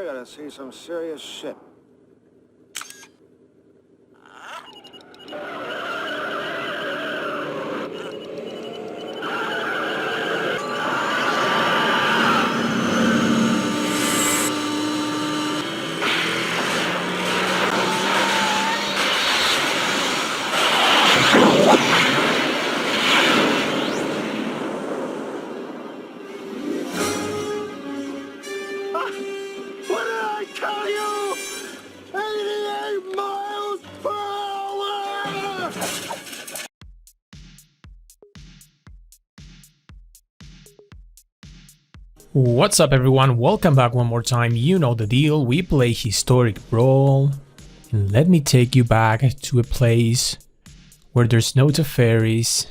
You're gonna see some serious shit. What did I tell you? 88 miles per hour! What's up everyone, welcome back one more time. You know the deal, we play Historic Brawl, and let me take you back to a place where there's no Teferis,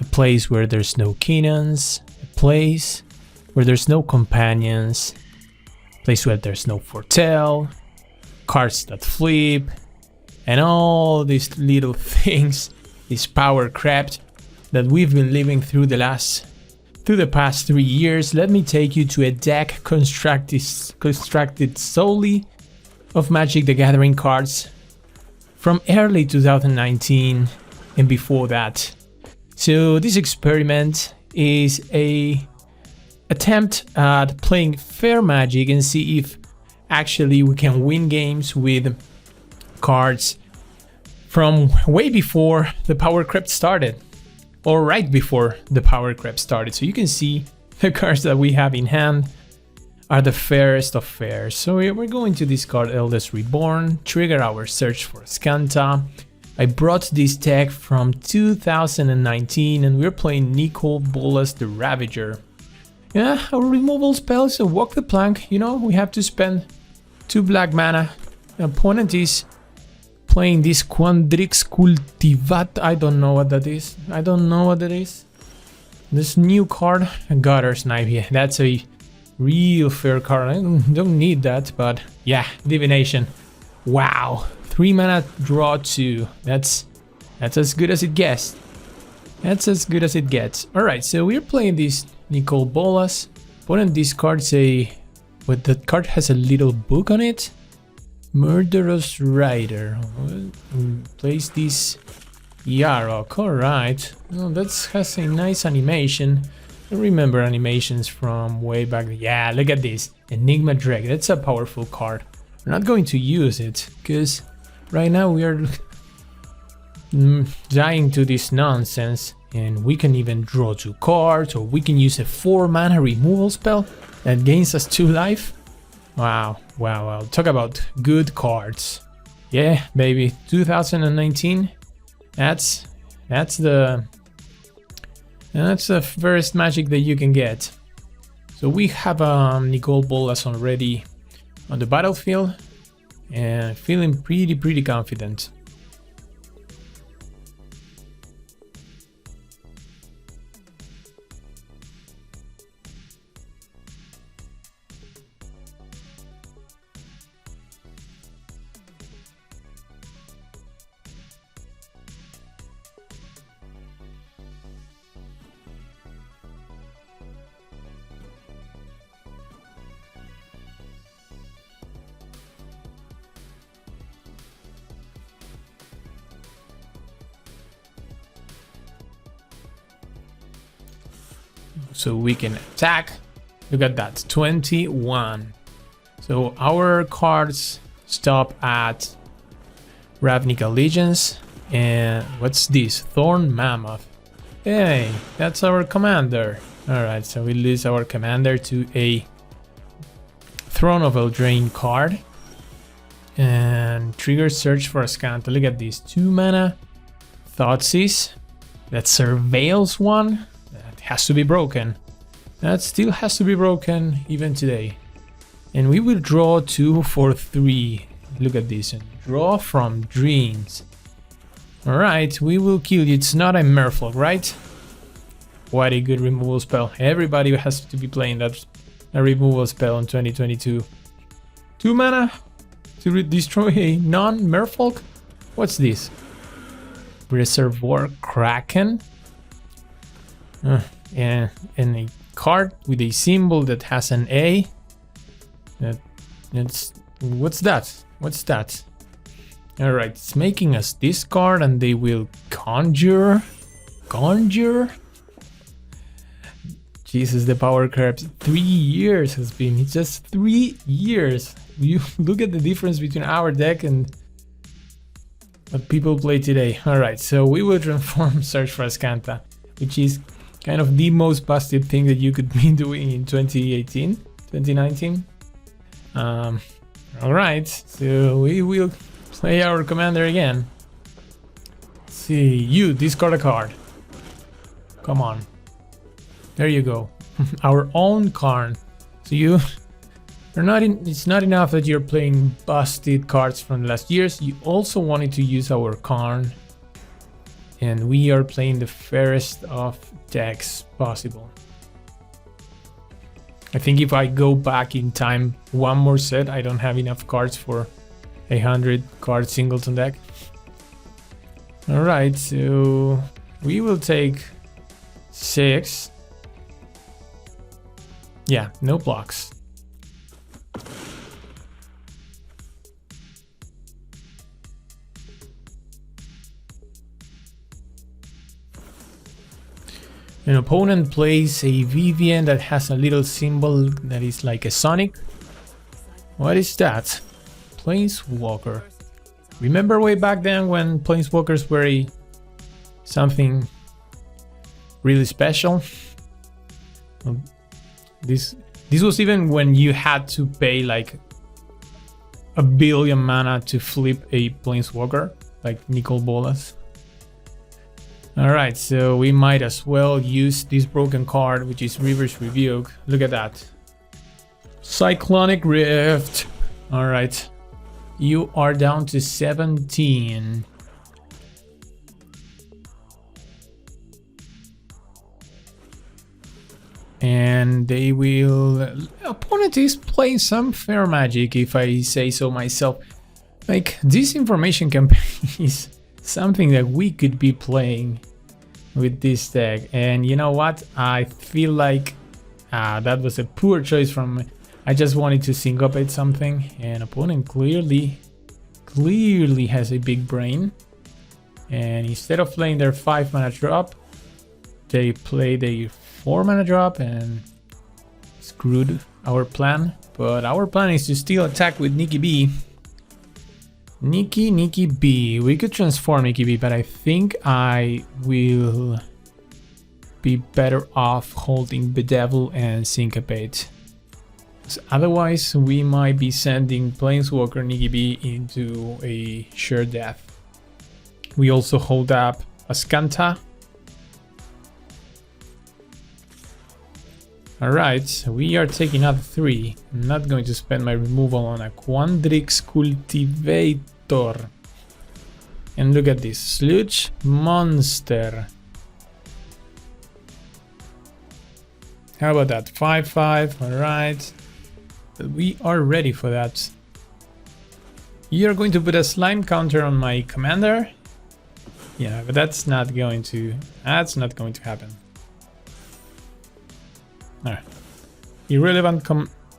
a place where there's no Keenans, a place where there's no companions, a place where there's no Fortel, cards that flip, and all these little things, this power crap that we've been living through the past 3 years. Let me take you to a deck constructed solely of Magic the Gathering cards from early 2019 and before that. So this experiment is a attempt at playing fair Magic and see if actually we can win games with cards from way before the power creep started, or right before the power creep started. So you can see the cards that we have in hand are the fairest of fair. So we're going to discard Eldest Reborn, trigger our search for Scanta. I brought this deck from 2019 and we're playing Nicol Bolas the Ravager. Yeah, our removal spells, so walk the plank, you know, we have to spend 2 black mana. The opponent is playing this Quandrix Cultivat. I don't know what that is. This new card, Guttersnipe here. That's a real fair card. I don't need that, but yeah, Divination. Wow, 3 mana, draw 2. That's as good as it gets. Alright, so we're playing this Nicol Bolas. Opponent discards but that card has a little book on it. Murderous Rider. Place this Yarok. Alright. Oh, that has a nice animation. I remember animations from way back. Yeah, look at this. Enigma Drake. That's a powerful card. We're not going to use it because right now we are dying to this nonsense. And we can even draw 2 cards, or we can use a 4 mana removal spell that gains us 2 life. Wow, talk about good cards. Yeah, baby, 2019. That's the first Magic that you can get. So we have Nicol Bolas already on the battlefield and feeling pretty confident. So we can attack. Look at that, 21. So our cards stop at Ravnica Allegiance. And what's this? Thorn Mammoth. Hey, that's our commander. Alright, so we lose our commander to a Throne of Eldraine card. And trigger search for a Scanta. Look at this, 2 mana. Thoughtseize. That Surveils one. Has to be broken. That still has to be broken even today. And we will draw 2 for 3. Look at this. And draw from Dreams. Alright, we will kill you. It's not a Merfolk, right? What a good removal spell. Everybody has to be playing that removal spell in 2022. 2 mana to destroy a non-Merfolk? What's this? Reservoir Kraken? And a card with a symbol that has an A. That What's that? What's that? Alright, it's making us discard and they will conjure. Conjure? Jesus, the power curves. 3 years has been. It's just 3 years. You look at the difference between our deck and what people play today. Alright, so we will transform Search for Azcanta, which is kind of the most busted thing that you could be doing in 2018, 2019. Alright, so we will play our commander again. Let's see, you discard a card. Come on. There you go. Our own Karn. So you're not in, it's not enough that you're playing busted cards from last years. You also wanted to use our Karn. And we are playing the fairest of decks possible. I think if I go back in time one more set, I don't have enough cards for 100 card singleton deck. Alright, so we will take 6. Yeah, no blocks. An opponent plays a Vivien that has a little symbol that is like a Sonic. What is that? Planeswalker. Remember way back then when Planeswalkers were something really special? This was even when you had to pay like 1 billion mana to flip a Planeswalker, like Nicol Bolas. Alright, so we might as well use this broken card, which is Reverse Rebuke. Look at that. Cyclonic Rift. Alright. You are down to 17. And they will... Opponent is playing some fair magic, if I say so myself. Like, this information campaign is something that we could be playing with this deck. And you know what? I feel like that was a poor choice from me. I just wanted to syncopate something, and opponent clearly has a big brain. And instead of playing their 5 mana drop, they played a 4 mana drop and screwed our plan. But our plan is to still attack with Nikki B. Nikki B. We could transform Nikki B, but I think I will be better off holding Bedevil and Syncopate. Otherwise, we might be sending Planeswalker Nikki B into a sure death. We also hold up Azcanta. Alright, we are taking out 3. I'm not going to spend my removal on a Quandrix Cultivator. And look at this, Sludge Monster. How about that? 5/5, alright. We are ready for that. You're going to put a slime counter on my commander? Yeah, but that's not going to happen. Alright. Irrelevant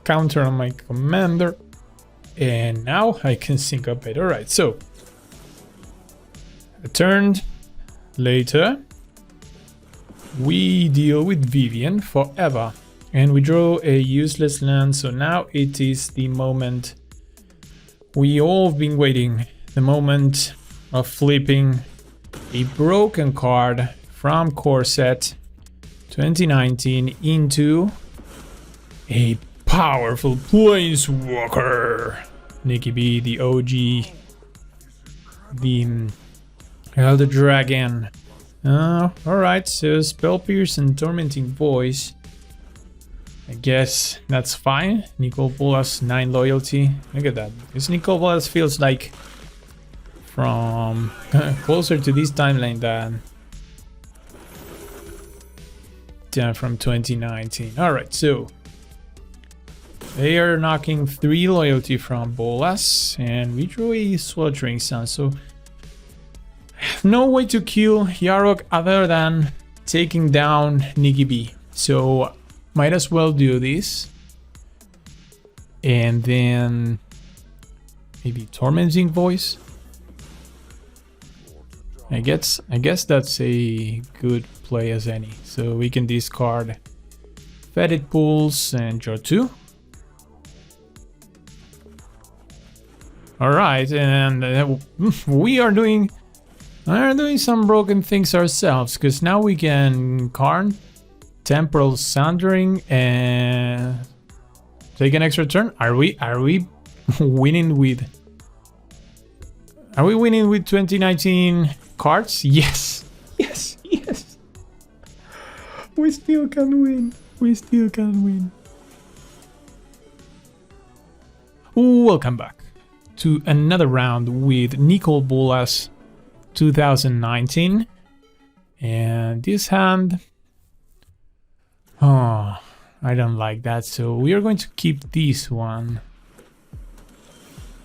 counter on my commander. And now I can syncopate. Alright, so a turn later we deal with Vivien forever. And we draw a useless land, so now it is the moment we all have been waiting. The moment of flipping a broken card from Core Set 2019 into a powerful Planeswalker. Nikki B, the OG, the Elder Dragon. Alright, so Spell Pierce and Tormenting Voice. I guess that's fine. Nicol Bolas 9 loyalty. Look at that. This Nicol Bolas feels like from closer to this timeline than from 2019. Alright, so they are knocking 3 loyalty from Bolas, and we draw a Sweltering Sun. So no way to kill Yarok other than taking down Nikki B. So might as well do this. And then maybe Tormenting Voice. I guess that's a good play as any. So we can discard Fetid Pulse and draw 2. Alright, and we are doing some broken things ourselves, because now we can Karn, Temporal Sundering, and take an extra turn. Are we winning with 2019 cards? Yes. Yes. Yes. We still can win. We still can win. Welcome back to another round with Nicol Bolas 2019. And this hand, oh, I don't like that, so we are going to keep this one.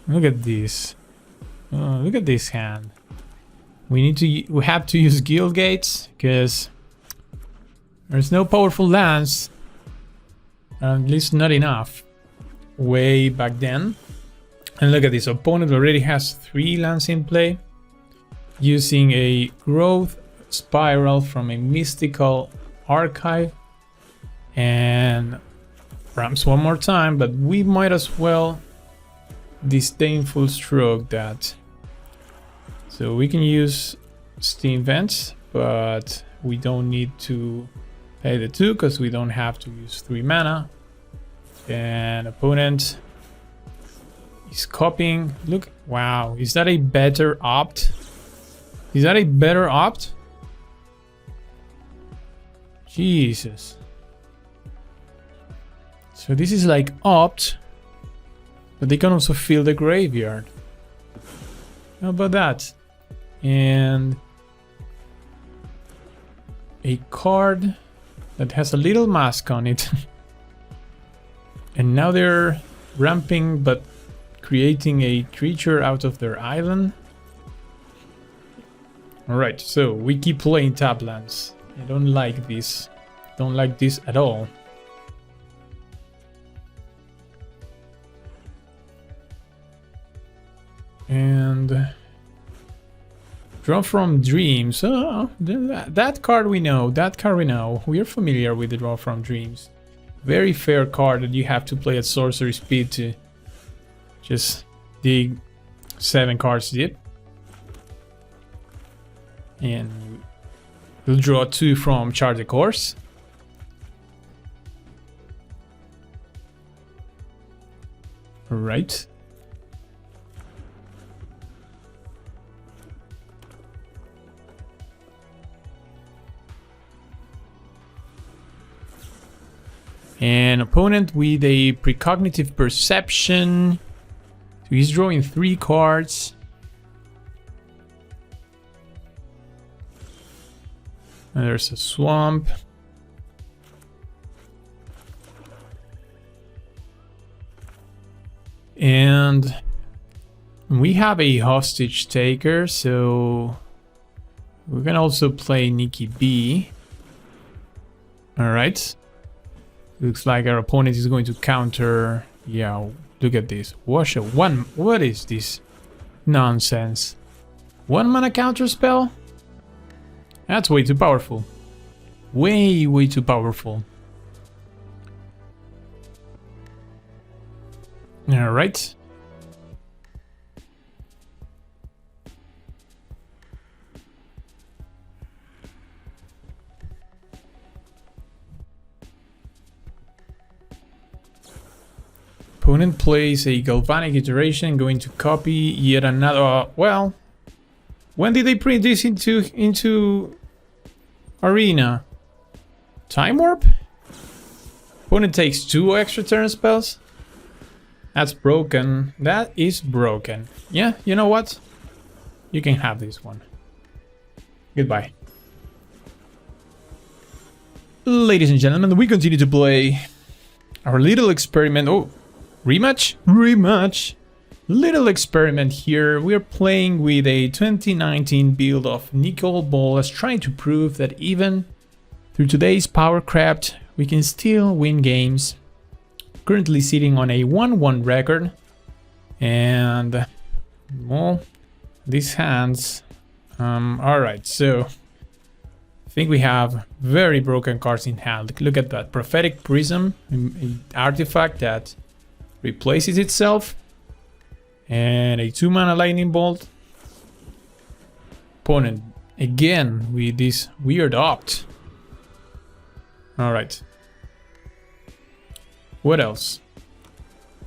Look at this. Oh, look at this hand. We have to use Guild Gates because there's no powerful lands, at least not enough, way back then. And look at this, opponent already has 3 lands in play, using a Growth Spiral from a Mystical Archive and ramps one more time, but we might as well Disdainful Stroke that. So we can use Steam Vents, but we don't need to pay the 2 because we don't have to use 3 mana. And opponent is copying. Look, wow, is that a better opt? Is that a better opt? Jesus. So this is like opt, but they can also fill the graveyard. How about that? And a card that has a little mask on it. And now they're ramping but creating a creature out of their island. Alright, so we keep playing tap lands. I don't like this. Don't like this at all. And draw from Dreams. Oh, that card we know. That card we know. We are familiar with the Draw from Dreams. Very fair card that you have to play at sorcery speed to just dig 7 cards deep. And we'll draw 2 from Chart the Course. Alright. An opponent with a Precognitive Perception. So he's drawing 3 cards. And there's a Swamp. And we have a Hostage Taker, so we can also play Nikki B. Alright. Looks like our opponent is going to counter. Yeah, look at this. What is this nonsense? 1 mana counter spell? That's way too powerful. Way too powerful. Alright. Opponent plays a Galvanic Iteration, going to copy yet another. Well, when did they print this into Arena? Time Warp? Opponent takes 2 extra turn spells? That's broken. That is broken. Yeah, you know what? You can have this one. Goodbye. Ladies and gentlemen, we continue to play our little experiment. Oh, rematch? Rematch. Little experiment here. We're playing with a 2019 build of Nicol Bolas, trying to prove that even through today's power craft, we can still win games. currently sitting on a 1-1 record. And, well, these hands... Alright, so... I think we have very broken cards in hand. Look at that. Prophetic Prism, an artifact that replaces itself. And a 2-mana Lightning Bolt. Opponent, again, with this weird opt. Alright. What else?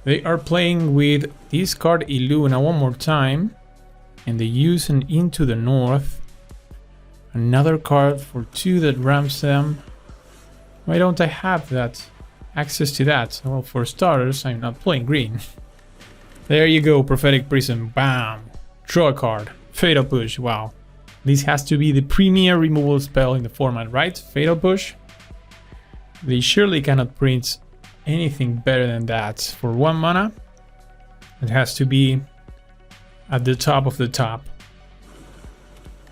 They are playing with this card Illuna one more time. And they use an Into the North. Another card for 2 that ramps them. Why don't I have that access to that? Well, for starters, I'm not playing green. There you go, Prophetic Prism. Bam! Draw a card. Fatal Push. Wow. This has to be the premier removal spell in the format, right? Fatal Push. They surely cannot print anything better than that. For 1 mana, it has to be at the top of the top.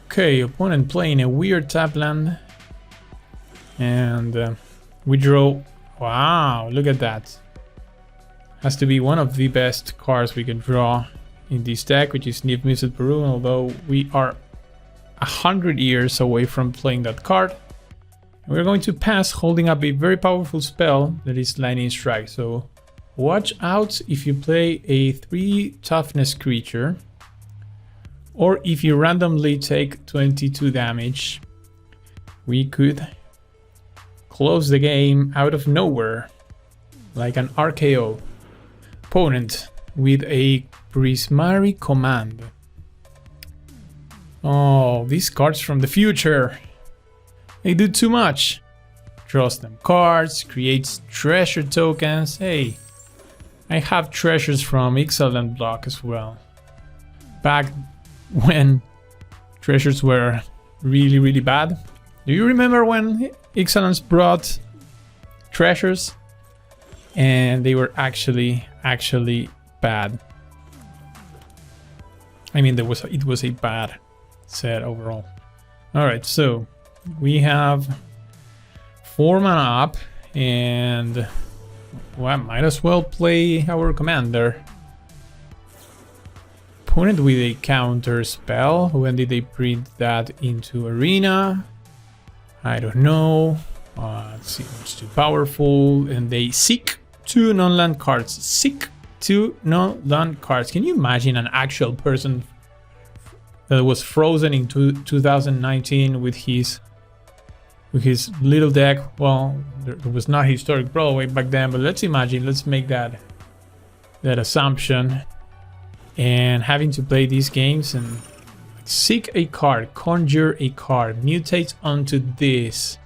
Okay, opponent playing a weird tap land. And we draw... Wow, look at that. Has to be one of the best cards we can draw in this deck, which is Niv Mizzet Perun, although we are 100 years away from playing that card. We're going to pass, holding up a very powerful spell that is Lightning Strike. So watch out if you play a 3 toughness creature, or if you randomly take 22 damage. We could close the game out of nowhere, like an RKO. Opponent with a Prismari Command. Oh, these cards from the future. They do too much. Draws them cards, creates treasure tokens. Hey, I have treasures from Ixalan block as well. Back when treasures were really, really bad. Do you remember when Ixalans brought treasures? And they were actually bad. I mean, it was a bad set overall. Alright, so we have 4 mana up, and well, I might as well play our commander. Opponent with a counter spell. When did they print that into Arena? I don't know. Let's see, it's too powerful. And they seek 2 non-land cards. Seek 2 non-land cards. Can you imagine an actual person that was frozen in 2019 with his little deck? Well, there was not Historic Brawl way back then, but let's imagine, let's make that assumption, and having to play these games and seek a card, conjure a card, mutate onto this.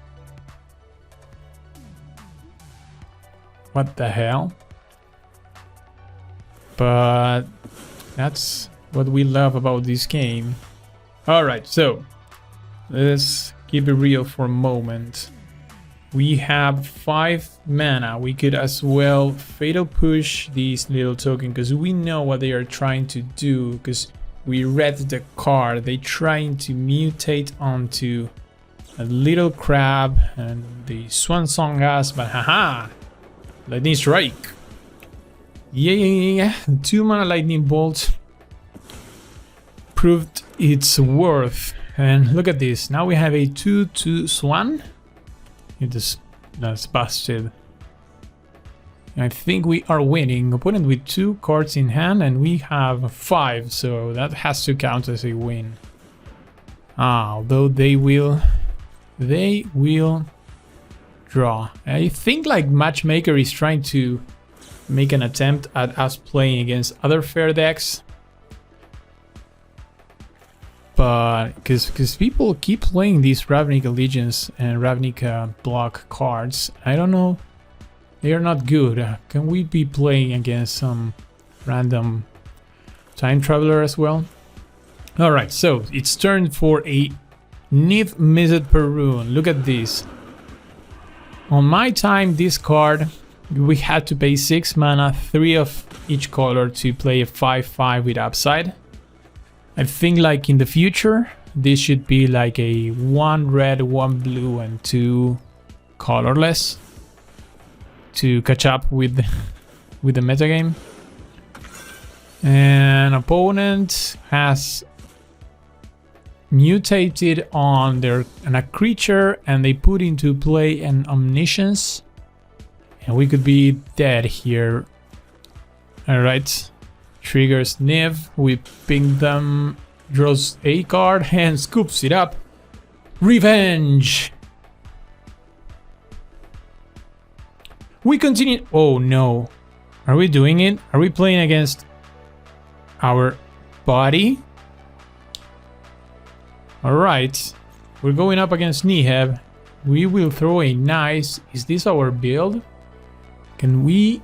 What the hell? But that's what we love about this game. Alright, so let's keep it real for a moment. We have 5 mana. We could as well Fatal Push this little token, because we know what they are trying to do, because we read the card. They're trying to mutate onto a little crab and the Swan Song us, but haha! Lightning Strike. Yeah. 2 mana Lightning Bolt proved its worth. And look at this. Now we have a 2/2 Swan. That's busted. I think we are winning. Opponent with 2 cards in hand, and we have 5, so that has to count as a win. Although they will draw. I think like Matchmaker is trying to make an attempt at us playing against other fair decks. But because people keep playing these Ravnica Allegiance and Ravnica block cards, I don't know, they are not good. Can we be playing against some random time traveler as well? Alright, so it's turn for a Niv Mizzet Perun. Look at this. On my time, this card, we had to pay 6 mana, 3 of each color to play a 5/5 with upside. I think like in the future, this should be like a 1 red, 1 blue, and 2 colorless. to catch up with the metagame. An opponent has mutated on a creature, and they put into play an Omniscience, and we could be dead here. Alright, triggers Niv, we ping them, draws a card and scoops it up. Revenge! We continue. Oh no. Are we doing it? Are we playing against our body? Alright. We're going up against Niheb. We will throw a nice... Is this our build? Can we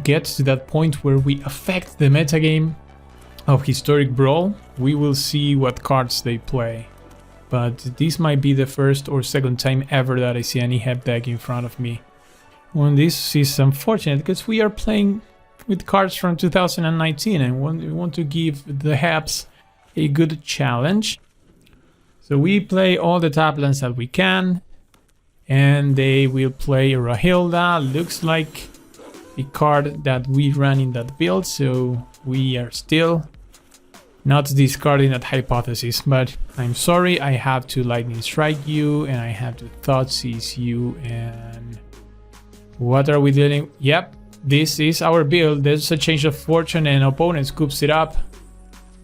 get to that point where we affect the metagame of Historic Brawl? We will see what cards they play. But this might be the first or second time ever that I see a Niheb deck in front of me. Well, this is unfortunate because we are playing with cards from 2019 and we want to give the Hebs a good challenge. So we play all the top lands that we can, and they will play Rahilda. Looks like a card that we ran in that build, so we are still not discarding that hypothesis. But I'm sorry, I have to Lightning Strike you, and I have to Thoughtseize you, and what are we doing? Yep, this is our build. There's a change of fortune and opponent scoops it up.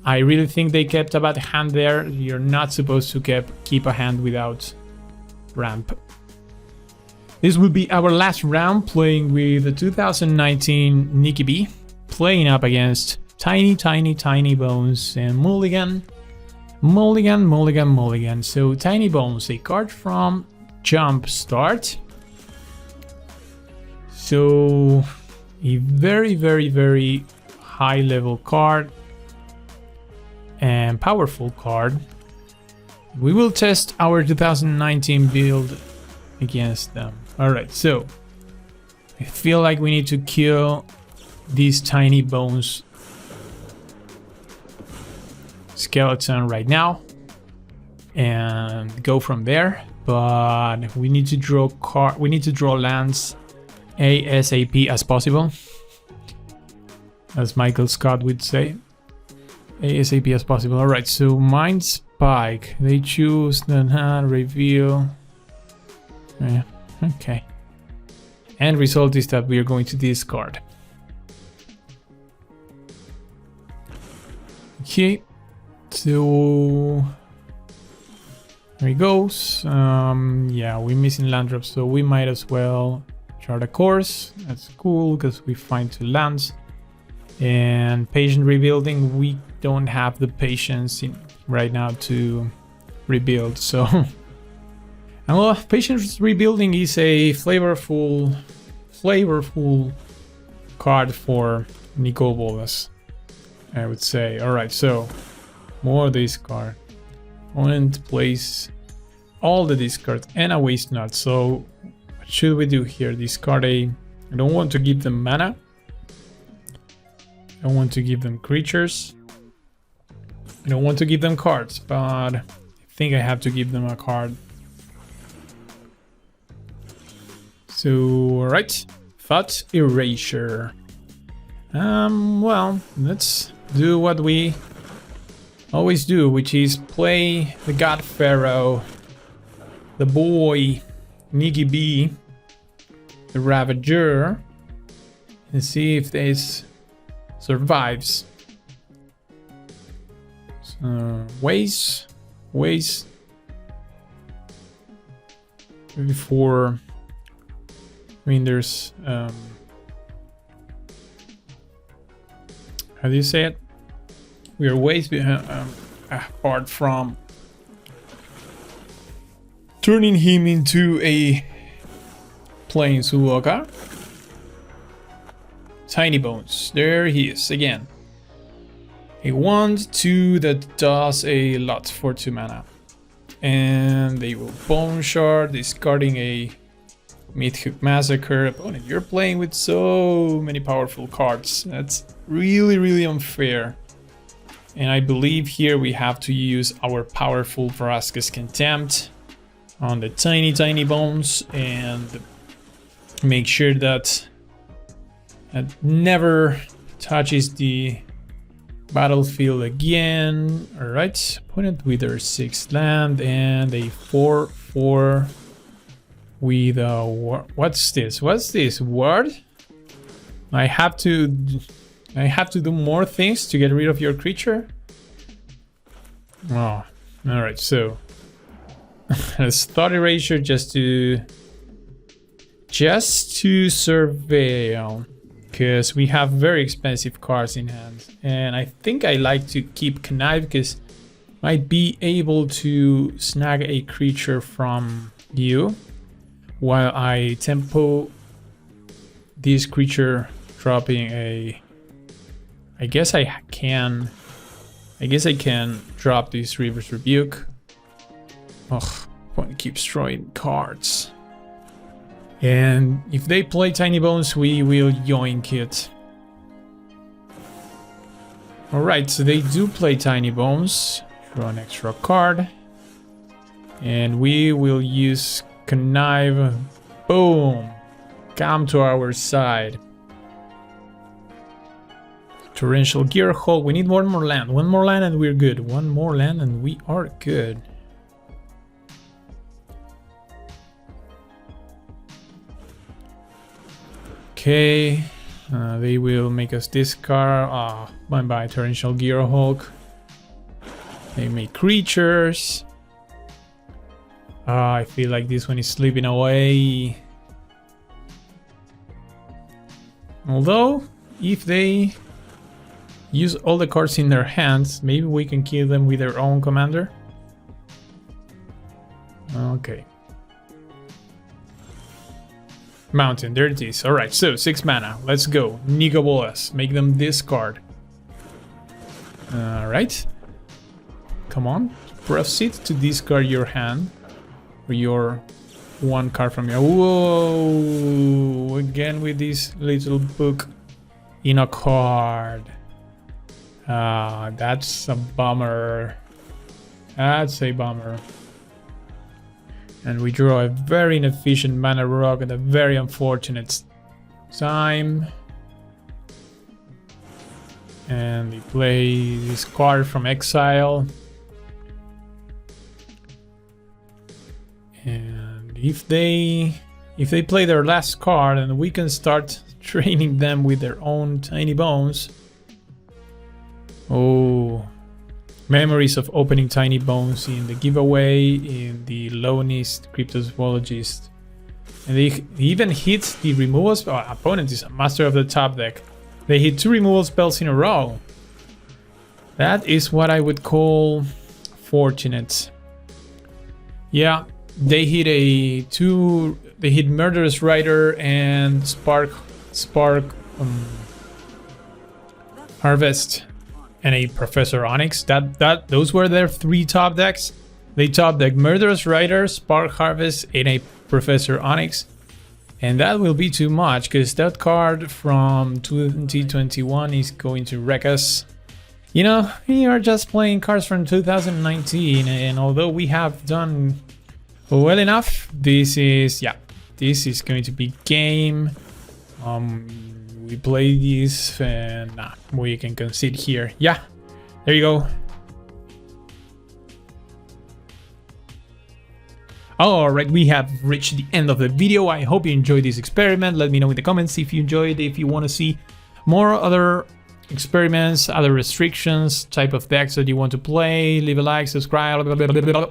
I really think they kept a bad hand there. You're not supposed to keep a hand without ramp. This will be our last round playing with the 2019 Nikki B, playing up against Tiny Bones and Mulligan. Mulligan. So Tiny Bones, a card from Jump Start. So a very high level card and powerful card. We will test our 2019 build against them. Alright, so I feel like we need to kill these Tiny Bones skeleton right now and go from there. But we need to draw lands ASAP as possible, as Michael Scott would say. ASAP as possible. Alright, so Mind Spike. They choose the reveal. Yeah, okay. End result is that we are going to discard. Okay, so there he goes. Yeah, we're missing land drops, so we might as well chart a course. That's cool because we find 2 lands. And patient rebuilding, we don't have the patience right now to rebuild, so and well, patient rebuilding is a flavorful card for Nicol Bolas, I would say. Alright, so more discard. Opponent plays all the discards and a waste not. So what should we do here? Discard I don't want to give them mana. I don't want to give them creatures. I don't want to give them cards, but I think I have to give them a card. So, alright. Thought Erasure. Well, let's do what we always do, which is play the God Pharaoh, the boy, Nikki B, the Ravager, and see if this survives. Ways before. I mean, there's how do you say it? We are ways apart from turning him into a Planeswalker. Tiny Bones, there he is again. A 1/2 that does a lot for 2 mana. And they will Bone Shard, discarding a Mythic Massacre. Opponent, you're playing with so many powerful cards. That's really unfair. And I believe here we have to use our powerful Vraska's Contempt on the Tiny Bones, and Make sure that it never touches the battlefield again. All right, opponent with their 6th land and a 4/4 with a what's this? What's this word? I have to do more things to get rid of your creature. Oh, all right. So let's thought erasure just to surveil, because we have very expensive cards in hand, and I think I like to keep Connive because might be able to snag a creature from you while I tempo this creature, dropping a. I guess I can drop this Reaver's Rebuke. Ugh, opponent keeps drawing cards. And if they play Tiny Bones, we will yoink it. Alright, so they do play Tiny Bones. Draw an extra card. And we will use Connive. Boom! Come to our side. Torrential Gearhulk. We need one more land. One more land and we're good. One more land and we are good. Okay. They will make us discard. Bye-bye, Torrential Gearhulk. They make creatures. I feel like this one is slipping away. Although, if they use all the cards in their hands, maybe we can kill them with their own commander. Okay. Mountain, there it is. Alright, so 6 mana. Let's go. Nika Bolas. Make them discard. Alright. Come on. Proceed to discard your hand. Or your one card from your. Whoa! Again with this little book in a card. That's a bummer. That's a bummer. And we draw a very inefficient mana rock at a very unfortunate time. And they play this card from exile. And if they play their last card, and we can start training them with their own Tiny Bones. Oh, memories of opening Tiny Bones in the giveaway, in the Lonist Cryptozoologist. And they even hit the removal spell. Opponent is a master of the top deck. They hit 2 removal spells in a row. That is what I would call fortunate. Yeah, they hit they hit Murderous Rider and Spark Harvest and a Professor Onyx. Those were their 3 top decks. They top deck Murderous Rider, Spark Harvest, and a Professor Onyx. And that will be too much, because that card from 2021 is going to wreck us. You know, we are just playing cards from 2019, and although we have done well enough, this is going to be game. We play this and we can concede here. Yeah, there you go. Alright, we have reached the end of the video. I hope you enjoyed this experiment. Let me know in the comments if you enjoyed, if you want to see more other experiments, other restrictions, type of decks that you want to play. Leave a like, subscribe, blah, blah, blah, blah, blah.